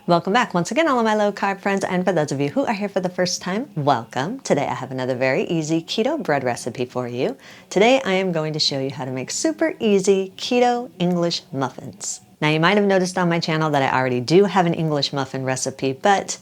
Welcome back once again, all of my low carb friends, and for those of you who are here for the first time, welcome. Today I have another very easy keto bread recipe for you. Today I am going to show you how to make super easy keto English muffins. Now you might have noticed on my channel that I already do have an English muffin recipe, but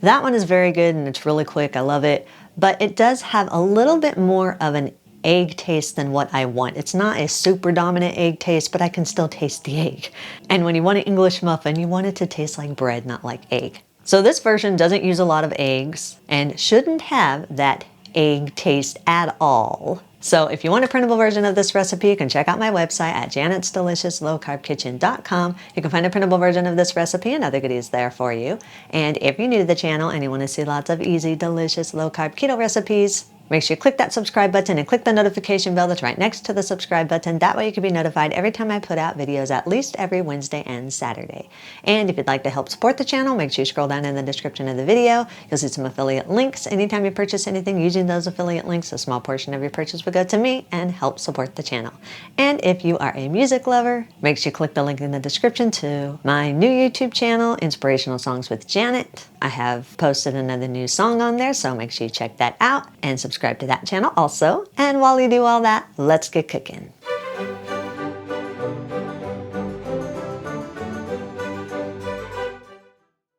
that one is very good and it's really quick. I love it, but it does have a little bit more of an egg taste than what I want. It's not a super dominant egg taste, but I can still taste the egg. And when you want an English muffin, you want it to taste like bread, not like egg. So this version doesn't use a lot of eggs and shouldn't have that egg taste at all. So if you want a printable version of this recipe, you can check out my website at janet'sdeliciouslowcarbkitchen.com. You can find a printable version of this recipe and other goodies there for you. And if you're new to the channel and you want to see lots of easy, delicious, low-carb keto recipes, make sure you click that subscribe button and click the notification bell that's right next to the subscribe button. That way you can be notified every time I put out videos, at least every Wednesday and Saturday. And if you'd like to help support the channel, make sure you scroll down in the description of the video. You'll see some affiliate links. Anytime you purchase anything using those affiliate links, a small portion of your purchase will go to me and help support the channel. And if you are a music lover, make sure you click the link in the description to my new YouTube channel, Inspirational Songs with Janet. I have posted another new song on there, so make sure you check that out and subscribe to that channel also. And while you do all that, let's get cooking.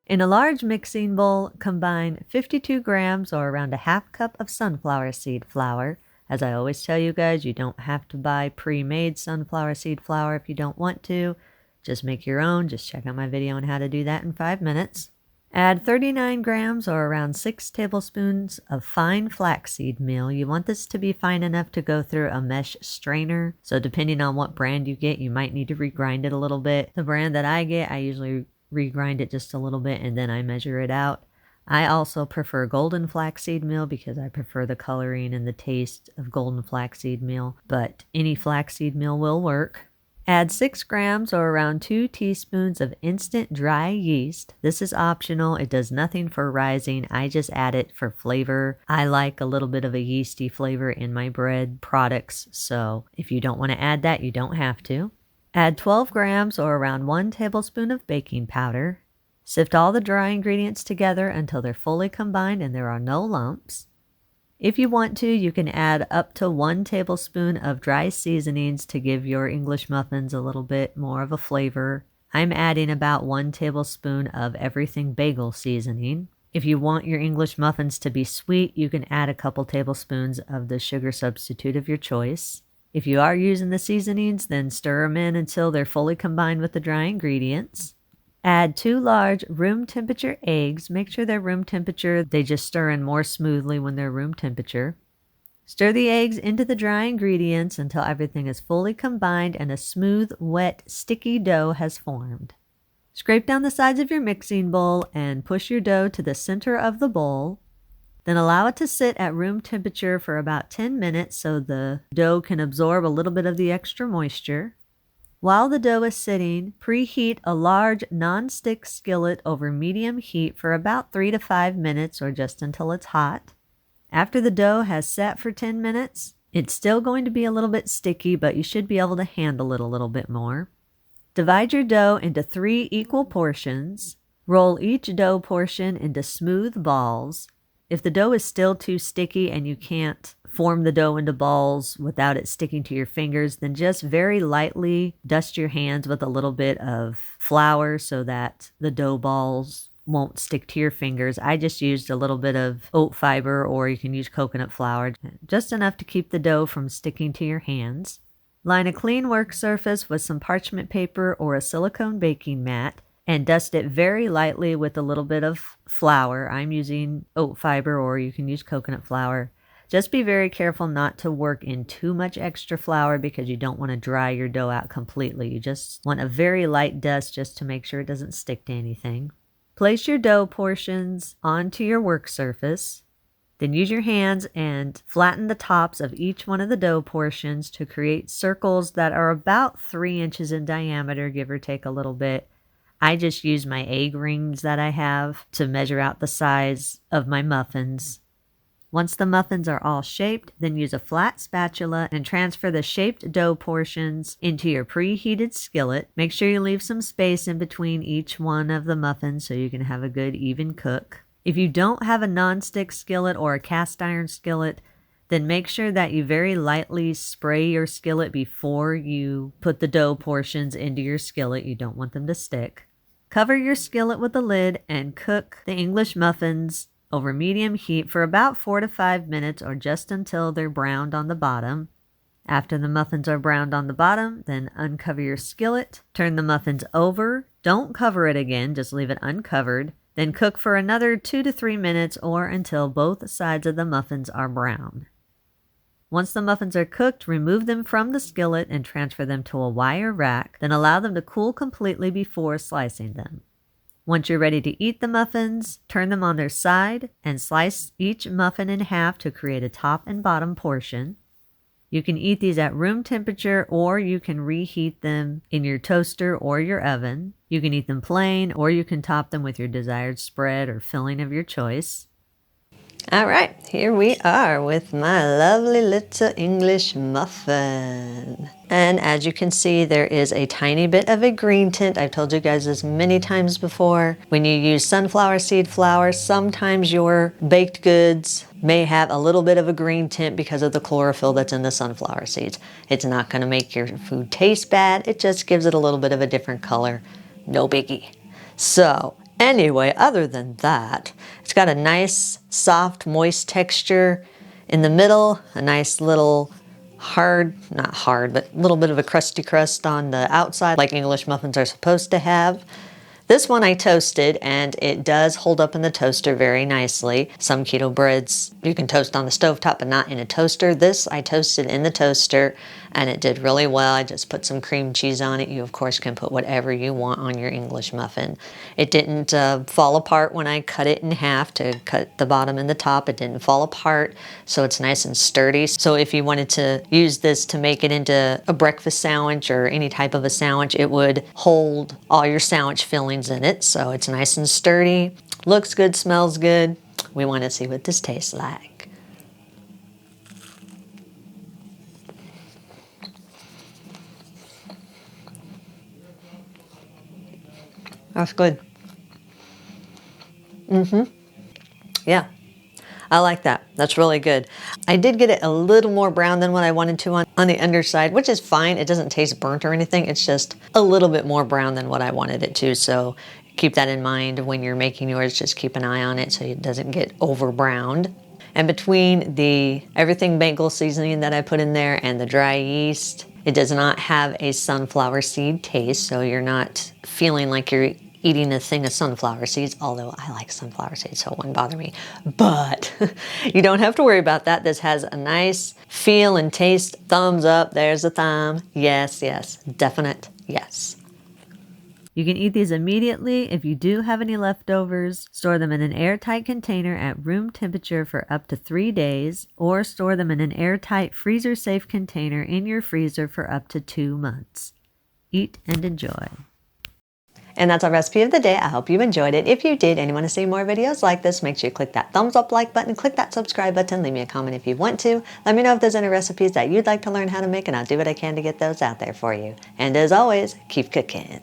In a large mixing bowl, combine 52 grams or around a half cup of sunflower seed flour. As I always tell you guys, you don't have to buy pre-made sunflower seed flour if you don't want to. Just make your own. Just check out my video on how to do that in 5 minutes. Add 39 grams or around 6 tablespoons of fine flaxseed meal. You want this to be fine enough to go through a mesh strainer. So depending on what brand you get, you might need to regrind it a little bit. The brand that I get, I usually regrind it just a little bit and then I measure it out. I also prefer golden flaxseed meal because I prefer the coloring and the taste of golden flaxseed meal, but any flaxseed meal will work. Add 6 grams or around 2 teaspoons of instant dry yeast. This is optional. It does nothing for rising. I just add it for flavor. I like a little bit of a yeasty flavor in my bread products, so if you don't want to add that, you don't have to. Add 12 grams or around 1 tablespoon of baking powder. Sift all the dry ingredients together until they're fully combined and there are no lumps. If you want to, you can add up to 1 tablespoon of dry seasonings to give your English muffins a little bit more of a flavor. I'm adding about 1 tablespoon of everything bagel seasoning. If you want your English muffins to be sweet, you can add a couple tablespoons of the sugar substitute of your choice. If you are using the seasonings, then stir them in until they're fully combined with the dry ingredients. Add 2 large room temperature eggs. Make sure they're room temperature. They just stir in more smoothly when they're room temperature. Stir the eggs into the dry ingredients until everything is fully combined and a smooth, wet, sticky dough has formed. Scrape down the sides of your mixing bowl and push your dough to the center of the bowl. Then allow it to sit at room temperature for about 10 minutes so the dough can absorb a little bit of the extra moisture. While the dough is sitting, preheat a large non-stick skillet over medium heat for about 3 to 5 minutes or just until it's hot. After the dough has sat for 10 minutes, it's still going to be a little bit sticky, but you should be able to handle it a little bit more. Divide your dough into 3 equal portions. Roll each dough portion into smooth balls. If the dough is still too sticky and you can't form the dough into balls without it sticking to your fingers, then just very lightly dust your hands with a little bit of flour so that the dough balls won't stick to your fingers. I just used a little bit of oat fiber, or you can use coconut flour, just enough to keep the dough from sticking to your hands. Line a clean work surface with some parchment paper or a silicone baking mat and dust it very lightly with a little bit of flour. I'm using oat fiber, or you can use coconut flour. Just be very careful not to work in too much extra flour because you don't want to dry your dough out completely. You just want a very light dust just to make sure it doesn't stick to anything. Place your dough portions onto your work surface. Then use your hands and flatten the tops of each one of the dough portions to create circles that are about 3 inches in diameter, give or take a little bit. I just use my egg rings that I have to measure out the size of my muffins. Once the muffins are all shaped, then use a flat spatula and transfer the shaped dough portions into your preheated skillet. Make sure you leave some space in between each one of the muffins so you can have a good even cook. If you don't have a nonstick skillet or a cast iron skillet, then make sure that you very lightly spray your skillet before you put the dough portions into your skillet. You don't want them to stick. Cover your skillet with the lid and cook the English muffins over medium heat for about 4 to 5 minutes or just until they're browned on the bottom. After the muffins are browned on the bottom, then uncover your skillet, turn the muffins over, don't cover it again, just leave it uncovered, then cook for another 2 to 3 minutes or until both sides of the muffins are brown. Once the muffins are cooked, remove them from the skillet and transfer them to a wire rack, then allow them to cool completely before slicing them. Once you're ready to eat the muffins, turn them on their side and slice each muffin in half to create a top and bottom portion. You can eat these at room temperature or you can reheat them in your toaster or your oven. You can eat them plain or you can top them with your desired spread or filling of your choice. All right, here we are with my lovely little English muffin. And as you can see, there is a tiny bit of a green tint. I've told you guys this many times before. When you use sunflower seed flour, sometimes your baked goods may have a little bit of a green tint because of the chlorophyll that's in the sunflower seeds. It's not going to make your food taste bad. It just gives it a little bit of a different color. No biggie. So anyway, other than that, it's got a nice, soft, moist texture in the middle, a nice little hard, not hard, but a little bit of a crusty crust on the outside like English muffins are supposed to have. This one I toasted and it does hold up in the toaster very nicely. Some keto breads you can toast on the stovetop but not in a toaster. This I toasted in the toaster and it did really well. I just put some cream cheese on it. You of course can put whatever you want on your English muffin. It didn't fall apart when I cut it in half to cut the bottom and the top. It didn't fall apart, so it's nice and sturdy. So if you wanted to use this to make it into a breakfast sandwich or any type of a sandwich, it would hold all your sandwich fillings in it. So it's nice and sturdy, looks good, smells good. We want to see what this tastes like. That's good. Yeah, I like that. That's really good. I did get it a little more brown than what I wanted to on the underside, which is fine. It doesn't taste burnt or anything. It's just a little bit more brown than what I wanted it to. So keep that in mind when you're making yours. Just keep an eye on it so it doesn't get over browned. And between the everything bagel seasoning that I put in there and the dry yeast, it does not have a sunflower seed taste. So you're not feeling like you're eating a thing of sunflower seeds, although I like sunflower seeds, so it wouldn't bother me. But you don't have to worry about that. This has a nice feel and taste. Thumbs up, there's a thumb. Yes, yes, definite yes. You can eat these immediately. If you do have any leftovers, store them in an airtight container at room temperature for up to 3 days, or store them in an airtight freezer-safe container in your freezer for up to 2 months. Eat and enjoy. And that's our recipe of the day. I hope you enjoyed it. If you did and you want to see more videos like this, make sure you click that thumbs up like button, click that subscribe button, leave me a comment if you want to. Let me know if there's any recipes that you'd like to learn how to make and I'll do what I can to get those out there for you. And as always, keep cooking.